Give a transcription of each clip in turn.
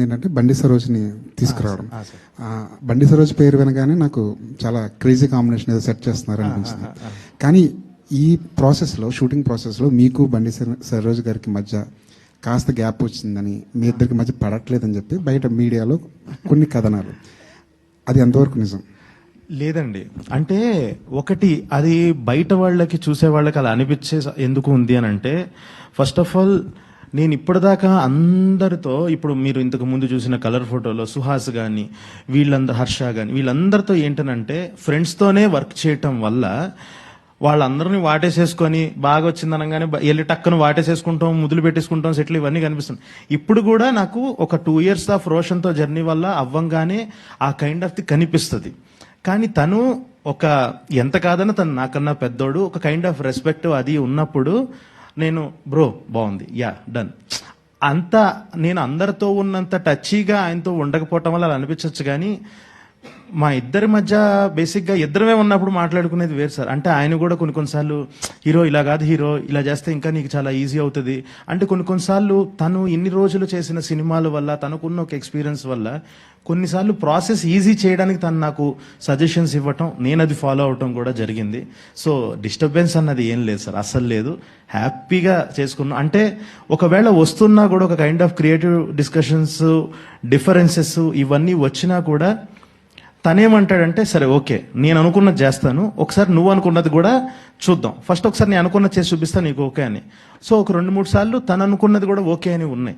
ఏంటంటే బండి సరోజ్ని తీసుకురావడం. బండి సరోజ్ పేరు వినగానే నాకు చాలా క్రేజీ కాంబినేషన్ ఏదో సెట్ చేస్తున్నారు అనిపించింది. కానీ ఈ ప్రాసెస్లో, షూటింగ్ ప్రాసెస్లో మీకు బండి సరోజ్ గారికి మధ్య కాస్త గ్యాప్ వచ్చిందని, మీ ఇద్దరికి మధ్య పడట్లేదని చెప్పి బయట మీడియాలో కొన్ని కథనాలు, అది ఎంతవరకు నిజం? లేదండి, అంటే ఒకటి అది బయట వాళ్ళకి, చూసే వాళ్ళకి అలా అనిపించే ఎందుకు ఉంది అని అంటే, ఫస్ట్ ఆఫ్ ఆల్ నేను ఇప్పటిదాకా అందరితో, ఇప్పుడు మీరు ఇంతకు ముందు చూసిన కలర్ ఫోటోలో సుహాస్ కానీ, వీళ్ళందరూ, హర్ష కానీ, వీళ్ళందరితో ఏంటనంటే ఫ్రెండ్స్తోనే వర్క్ చేయటం వల్ల వాళ్ళందరినీ వాటేసేసుకొని బాగా వచ్చిందనగానే వెళ్ళి టక్కును వాటేసేసుకుంటాం, ముద్దులు పెట్టేసుకుంటాం, సెటిల్, ఇవన్నీ కనిపిస్తుంది. ఇప్పుడు కూడా నాకు ఒక 2 years ఆఫ్ రోషన్తో జర్నీ వల్ల అవ్వంగానే ఆ కైండ్ ఆఫ్ ది కనిపిస్తుంది. కానీ తను ఒక, ఎంత కాదన్నా తను నాకన్నా పెద్దోడు, ఒక కైండ్ ఆఫ్ రెస్పెక్ట్ అది ఉన్నప్పుడు నేను బ్రో బాగుంది, యా డన్, అంతా నేను అందరితో ఉన్నంత టచీగా ఆయనతో ఉండకపోవటం వల్ల అలా అనిపించవచ్చు. కానీ మా ఇద్దరి మధ్య బేసిక్గా ఇద్దరమే ఉన్నప్పుడు మాట్లాడుకునేది వేరు సార్. అంటే ఆయన కూడా కొన్నిసార్లు హీరో ఇలా కాదు, హీరో ఇలా చేస్తే ఇంకా నీకు చాలా ఈజీ అవుతుంది అంటే, కొన్నిసార్లు తను ఇన్ని రోజులు చేసిన సినిమాల వల్ల, తనకున్న ఒక ఎక్స్పీరియన్స్ వల్ల కొన్నిసార్లు ప్రాసెస్ ఈజీ చేయడానికి తను నాకు సజెషన్స్ ఇవ్వటం, నేను అది ఫాలో అవటం కూడా జరిగింది. సో డిస్టర్బెన్స్ అన్నది ఏం లేదు సార్, అస్సలు లేదు. హ్యాపీగా చేసుకున్నాం. అంటే ఒకవేళ వస్తున్నా కూడా ఒక kind of creative discussions, differences ఇవన్నీ వచ్చినా కూడా తనేమంటాడంటే, సరే ఓకే నేను అనుకున్నది చేస్తాను, ఒకసారి నువ్వు అనుకున్నది కూడా చూద్దాం, ఫస్ట్ ఒకసారి నేను అనుకున్నది చేసి చూపిస్తాను నీకు ఓకే అని. సో ఒక 2-3 సార్లు తను అనుకున్నది కూడా ఓకే అని ఉన్నాయి.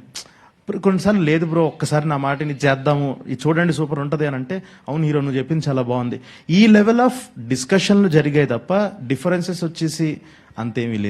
కొన్నిసార్లు లేదు బ్రో, ఒక్కసారి నా మాటని చేద్దాము, ఇది చూడండి సూపర్ ఉంటుంది అని అంటే, అవును హీరో నువ్వు చెప్పింది చాలా బాగుంది. ఈ లెవెల్ ఆఫ్ డిస్కషన్లు జరిగాయి తప్ప డిఫరెన్సెస్ వచ్చేసి అంతేమీ లేదు.